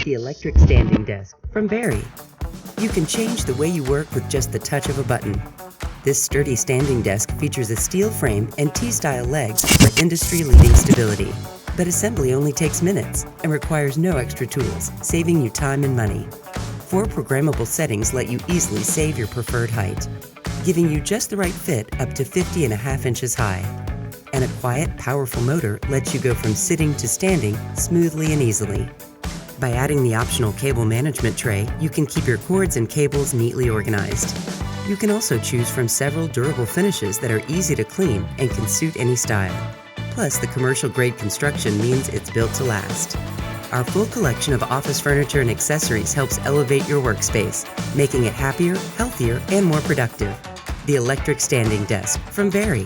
the electric standing desk from Vari. You can change the way you work with just the touch of a button. This sturdy standing desk features a steel frame and T-style legs for industry-leading stability. But assembly only takes minutes and requires no extra tools, saving you time and money. 4 programmable settings let you easily save your preferred height, giving you just the right fit up to 50.5 inches high. And a quiet, powerful motor lets you go from sitting to standing smoothly and easily. By adding the optional cable management tray, you can keep your cords and cables neatly organized. You can also choose from several durable finishes that are easy to clean and can suit any style. Plus, the commercial-grade construction means it's built to last. Our full collection of office furniture and accessories helps elevate your workspace, making it happier, healthier, and more productive. The electric standing desk from Vari.